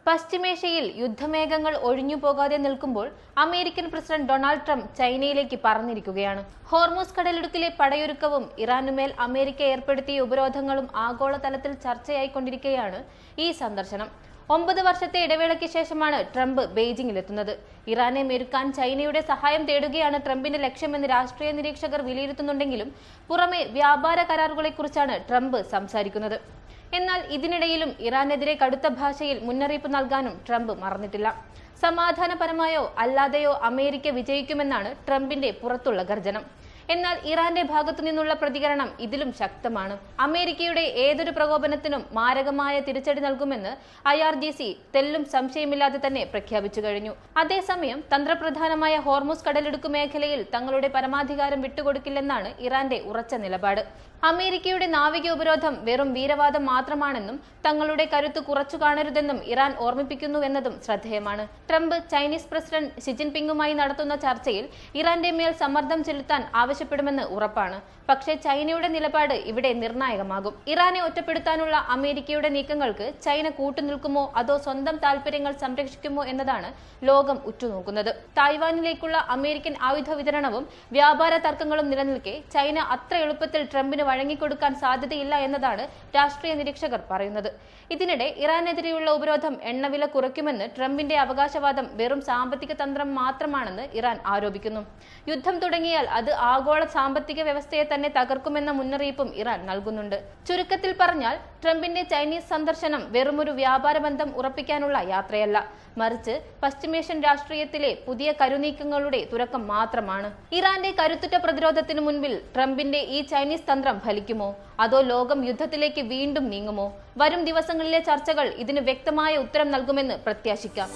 പശ്ചിമേഷ്യയിൽ യുദ്ധമേഘങ്ങൾ ഒഴിഞ്ഞുപോകാതെ നിൽക്കുമ്പോൾ അമേരിക്കൻ പ്രസിഡന്റ് ഡൊണാൾഡ് ട്രംപ് ചൈനയിലേക്ക് പറന്നിരിക്കുകയാണ്. ഹോർമൂസ് കടലിടുക്കിലെ പടയൊരുക്കവും ഇറാനുമേൽ അമേരിക്ക ഏർപ്പെടുത്തിയ ഉപരോധങ്ങളും ആഗോളതലത്തിൽ ചർച്ചയായിക്കൊണ്ടിരിക്കെയാണ് ഈ സന്ദർശനം. 9 വർഷത്തെ ഇടവേളയ്ക്ക് ശേഷമാണ് ട്രംപ് ബെയ്ജിംഗിലെത്തുന്നത്. ഇറാനെ മെരുക്കാൻ ചൈനയുടെ സഹായം തേടുകയാണ് ട്രംപിന്റെ ലക്ഷ്യമെന്ന് രാഷ്ട്രീയ നിരീക്ഷകർ വിലയിരുത്തുന്നുണ്ടെങ്കിലും പുറമെ വ്യാപാര കരാറുകളെക്കുറിച്ചാണ് ട്രംപ് സംസാരിക്കുന്നത്. എന്നാൽ ഇതിനിടയിലും ഇറാനെതിരെ കടുത്ത ഭാഷയിൽ മുന്നറിയിപ്പ് നൽകാനും ട്രംപ് മറന്നിട്ടില്ല. സമാധാനപരമായോ അല്ലാതെയോ അമേരിക്ക വിജയിക്കുമെന്നാണ് ട്രംപിന്റെ പുറത്തുള്ള ഗർജനം. എന്നാൽ ഇറാന്റെ ഭാഗത്തു നിന്നുള്ള പ്രതികരണം ഇതിലും ശക്തമാണ്. അമേരിക്കയുടെ ഏതൊരു പ്രകോപനത്തിനും മാരകമായ തിരിച്ചടി നൽകുമെന്ന് IRGC തെല്ലും സംശയമില്ലാതെ തന്നെ പ്രഖ്യാപിച്ചു കഴിഞ്ഞു. അതേസമയം തന്ത്രപ്രധാനമായ ഹോർമൂസ് കടലിടുക്ക് മേഖലയിൽ തങ്ങളുടെ പരമാധികാരം വിട്ടുകൊടുക്കില്ലെന്നാണ് ഇറാന്റെ ഉറച്ച നിലപാട്. അമേരിക്കയുടെ നാവിക ഉപരോധം വെറും വീരവാദം മാത്രമാണെന്നും തങ്ങളുടെ കരുത്ത് കുറച്ചു കാണരുതെന്നും ഇറാൻ ഓർമ്മിപ്പിക്കുന്നുവെന്നതും ശ്രദ്ധേയമാണ്. ട്രംപ് ചൈനീസ് പ്രസിഡന്റ് ഷി ജിൻപിങ്ങുമായി നടത്തുന്ന ചർച്ചയിൽ ഇറാന്റെ മേൽ സമ്മർദ്ദം ചെലുത്താൻ ആവശ്യപ്പെടുമെന്ന് ഉറപ്പാണ്. പക്ഷേ ചൈനയുടെ നിലപാട് ഇവിടെ നിർണായകമാകും. ഇറാനെ ഒറ്റപ്പെടുത്താനുള്ള അമേരിക്കയുടെ നീക്കങ്ങൾക്ക് ചൈന കൂട്ടുനിൽക്കുമോ അതോ സ്വന്തം താൽപര്യങ്ങൾ സംരക്ഷിക്കുമോ എന്നതാണ് ലോകം ഉറ്റുനോക്കുന്നത്. തായ്വാനിലേക്കുള്ള അമേരിക്കൻ ആയുധ വിതരണവും വ്യാപാര തർക്കങ്ങളും നിലനിൽക്കെ ചൈന അത്ര എളുപ്പത്തിൽ ട്രംപിന് വഴങ്ങിക്കൊടുക്കാൻ സാധ്യതയില്ല എന്നതാണ് രാഷ്ട്രീയ നിരീക്ഷകർ പറയുന്നത്. ഇതിനിടെ ഇറാനെതിരെയുള്ള ഉപരോധം എണ്ണവില കുറയ്ക്കുമെന്ന് ട്രംപിന്റെ അവകാശവാദം വെറും സാമ്പത്തിക തന്ത്രം മാത്രമാണെന്ന് ഇറാൻ ആരോപിക്കുന്നു. യുദ്ധം തുടങ്ങിയാൽ അത് ആഗോള സാമ്പത്തിക വ്യവസ്ഥയെ തന്നെ തകർക്കുമെന്ന മുന്നറിയിപ്പും ഇറാൻ നൽകുന്നുണ്ട്. ചുരുക്കത്തിൽ പറഞ്ഞാൽ ട്രംപിന്റെ ചൈനീസ് സന്ദർശനം വെറുമൊരു വ്യാപാര ബന്ധം ഉറപ്പിക്കാനുള്ള യാത്രയല്ല, മറിച്ച് പശ്ചിമേഷ്യൻ രാഷ്ട്രീയത്തിലെ പുതിയ കരുനീക്കങ്ങളുടെ തുടക്കം മാത്രമാണ്. ഇറാന്റെ കരുത്തുറ്റ പ്രതിരോധത്തിനു മുൻപിൽ ട്രംപിന്റെ ഈ ചൈനീസ് തന്ത്രം ഫലിക്കുമോ അതോ ലോകം യുദ്ധത്തിലേക്ക് വീണ്ടും നീങ്ങുമോ? വരും ദിവസങ്ങളിലെ ചർച്ചകൾ ഇതിന് വ്യക്തമായ ഉത്തരം നൽകുമെന്ന് പ്രത്യാശിക്കാം.